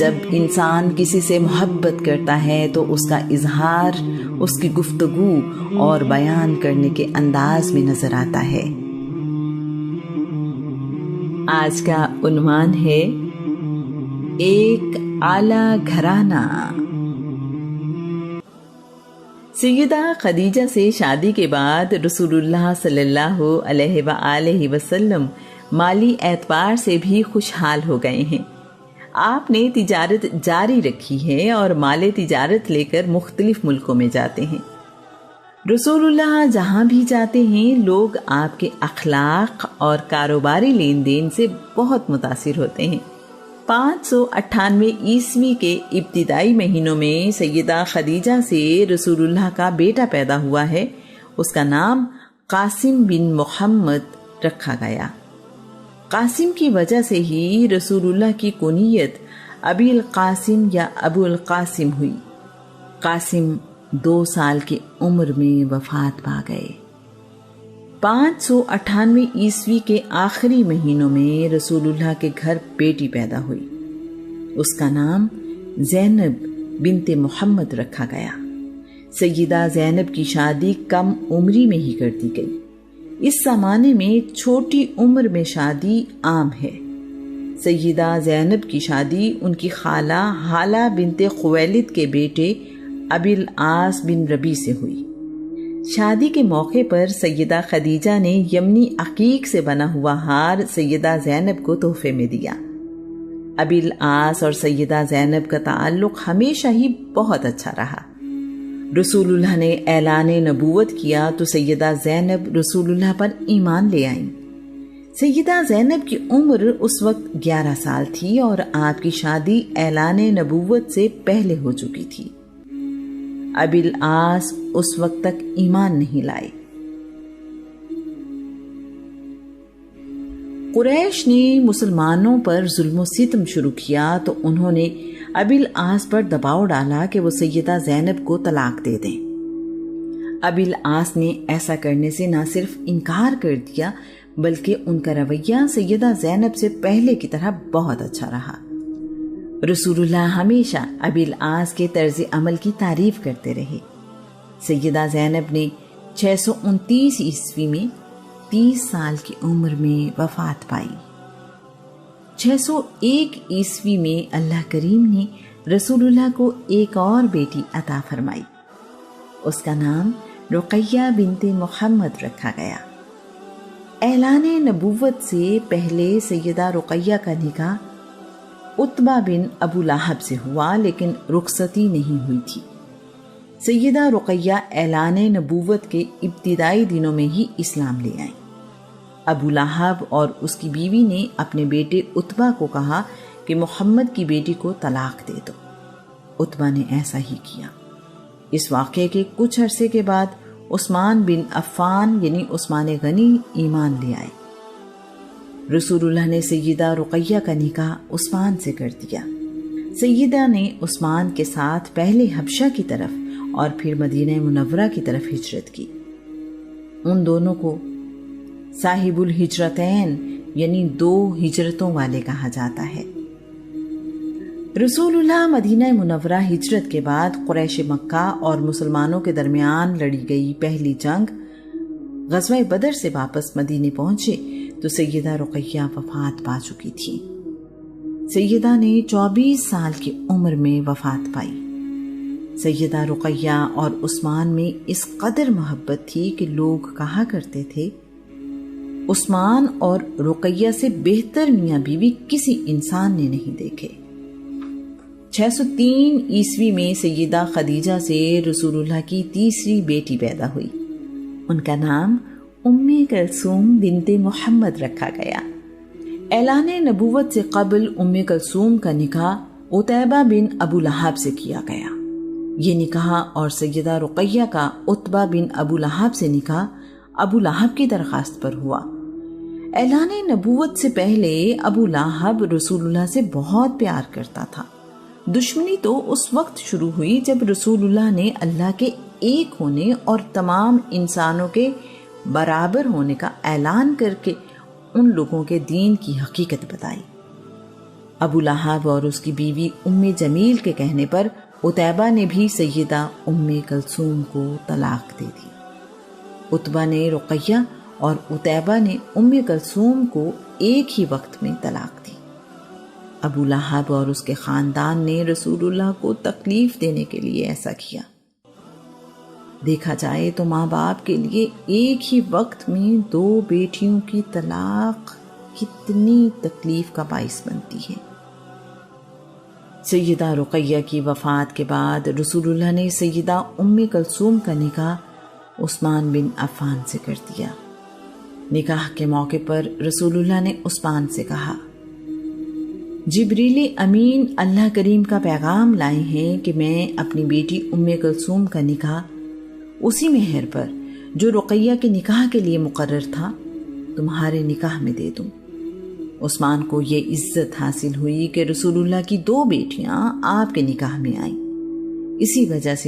جب انسان کسی سے محبت کرتا ہے تو اس کا اظہار اس کی گفتگو اور بیان کرنے کے انداز میں نظر آتا ہے۔ آج کا عنوان ہے ایک اعلیٰ گھرانہ۔ سیدہ خدیجہ سے شادی کے بعد رسول اللہ صلی اللہ علیہ وآلہ وسلم مالی اعتبار سے بھی خوشحال ہو گئے ہیں۔ آپ نے تجارت جاری رکھی ہے اور مال تجارت لے کر مختلف ملکوں میں جاتے ہیں۔ رسول اللہ جہاں بھی جاتے ہیں لوگ آپ کے اخلاق اور کاروباری لین دین سے بہت متاثر ہوتے ہیں۔ 598 عیسوی کے ابتدائی مہینوں میں سیدہ خدیجہ سے رسول اللہ کا بیٹا پیدا ہوا ہے۔ اس کا نام قاسم بن محمد رکھا گیا۔ قاسم کی وجہ سے ہی رسول اللہ کی کنیت ابی القاسم یا ابو القاسم ہوئی۔ قاسم 2 سال کی عمر میں وفات پا گئے۔ 598 عیسوی کے آخری مہینوں میں رسول اللہ کے گھر بیٹی پیدا ہوئی۔ اس کا نام زینب بنت محمد رکھا گیا۔ سیدہ زینب کی شادی کم عمری میں ہی کر دی گئی۔ اس زمانے میں چھوٹی عمر میں شادی عام ہے۔ سیدہ زینب کی شادی ان کی خالہ حالہ بنت خویلد کے بیٹے ابی العاص بن ربیع سے ہوئی۔ شادی کے موقع پر سیدہ خدیجہ نے یمنی عقیق سے بنا ہوا ہار سیدہ زینب کو تحفے میں دیا۔ ابی العاص اور سیدہ زینب کا تعلق ہمیشہ ہی بہت اچھا رہا۔ رسول اللہ نے اعلان نبوت کیا تو سیدہ زینب رسول اللہ پر ایمان لے آئیں۔ سیدہ زینب کی عمر اس وقت 11 سال تھی اور آپ کی شادی اعلان نبوت سے پہلے ہو چکی تھی۔ ابی العاص اس وقت تک ایمان نہیں لائے۔ قریش نے مسلمانوں پر ظلم و ستم شروع کیا تو انہوں نے ابی العاص پر دباؤ ڈالا کہ وہ سیدہ زینب کو طلاق دے دیں۔ ابی العاص نے ایسا کرنے سے نہ صرف انکار کر دیا بلکہ ان کا رویہ سیدہ زینب سے پہلے کی طرح بہت اچھا رہا۔ رسول اللہ ہمیشہ ابی العاص کے طرز عمل کی تعریف کرتے رہے۔ سیدہ زینب نے 629 عیسوی میں 30 سال کی عمر میں وفات پائی۔ 601 عیسوی میں اللہ کریم نے رسول اللہ کو ایک اور بیٹی عطا فرمائی۔ اس کا نام رقیہ بنت محمد رکھا گیا۔ اعلان نبوت سے پہلے سیدہ رقیہ کا نکاح عتبہ بن ابو لہب سے ہوا لیکن رخصتی نہیں ہوئی تھی۔ سیدہ رقیہ اعلان نبوت کے ابتدائی دنوں میں ہی اسلام لے آئیں۔ ابو لہب اور اس کی بیوی نے اپنے بیٹے عتبہ کو کہا کہ محمد کی بیٹی کو طلاق دے دو۔ عتبہ نے ایسا ہی کیا۔ اس واقعے کے کچھ عرصے کے بعد عثمان بن عفان یعنی عثمان غنی ایمان لے آئے۔ رسول اللہ نے سیدہ رقیہ کا نکاح عثمان سے کر دیا۔ سیدہ نے عثمان کے ساتھ پہلے حبشہ کی طرف اور پھر مدینہ منورہ کی طرف ہجرت کی۔ ان دونوں کو صاحب الہجرتین یعنی 2 ہجرتوں والے کہا جاتا ہے۔ رسول اللہ مدینہ منورہ ہجرت کے بعد قریش مکہ اور مسلمانوں کے درمیان لڑی گئی پہلی جنگ غزوہ بدر سے واپس مدینے پہنچے تو سیدہ رقیہ وفات پا چکی تھی۔ سیدہ نے 24 سال کی عمر میں وفات پائی۔ سیدہ رقیہ اور عثمان میں اس قدر محبت تھی کہ لوگ کہا کرتے تھے عثمان اور رقیہ سے بہتر میاں بیوی کسی انسان نے نہیں دیکھے۔ 603 عیسوی میں سیدہ خدیجہ سے رسول اللہ کی تیسری بیٹی پیدا ہوئی۔ ان کا نام ام کلثوم بنت محمد رکھا گیا۔ اعلان نبوت سے قبل ام کلثوم کا نکاح عتیبہ بن ابو لہب سے کیا گیا۔ یہ نکاح اور سیدہ رقیہ کا عتبہ بن ابو لہب سے نکاح ابو لہب کی درخواست پر ہوا۔ اعلان نبوت سے پہلے ابو لہب رسول اللہ سے بہت پیار کرتا تھا۔ دشمنی تو اس وقت شروع ہوئی جب رسول اللہ نے اللہ کے ایک ہونے اور تمام انسانوں کے برابر ہونے کا اعلان کر کے ان لوگوں کے دین کی حقیقت بتائی۔ ابو لہب اور اس کی بیوی ام جمیل کے کہنے پر عتیبہ نے بھی سیدہ ام کلثوم کو طلاق دے دی۔ عتبہ نے رقیہ اور عتیبہ نے ام کلثوم کو ایک ہی وقت میں طلاق دی۔ ابو لہب اور اس کے خاندان نے رسول اللہ کو تکلیف دینے کے لیے ایسا کیا۔ دیکھا جائے تو ماں باپ کے لیے ایک ہی وقت میں 2 بیٹیوں کی طلاق کتنی تکلیف کا باعث بنتی ہے۔ سیدہ رقیہ کی وفات کے بعد رسول اللہ نے سیدہ ام کلثوم کا نکاح عثمان بن عفان سے کر دیا۔ نکاح کے موقع پر رسول اللہ نے عثمان سے کہا، جبریل امین اللہ کریم کا پیغام لائے ہیں کہ میں اپنی بیٹی ام کلثوم کا نکاح اسی مہر پر جو رقیہ کے نکاح کے لیے مقرر تھا تمہارے نکاح میں دے دوں۔ عثمان کو یہ عزت حاصل ہوئی کہ رسول اللہ کی 2 بیٹیاں آپ کے نکاح میں آئیں۔ اسی وجہ سے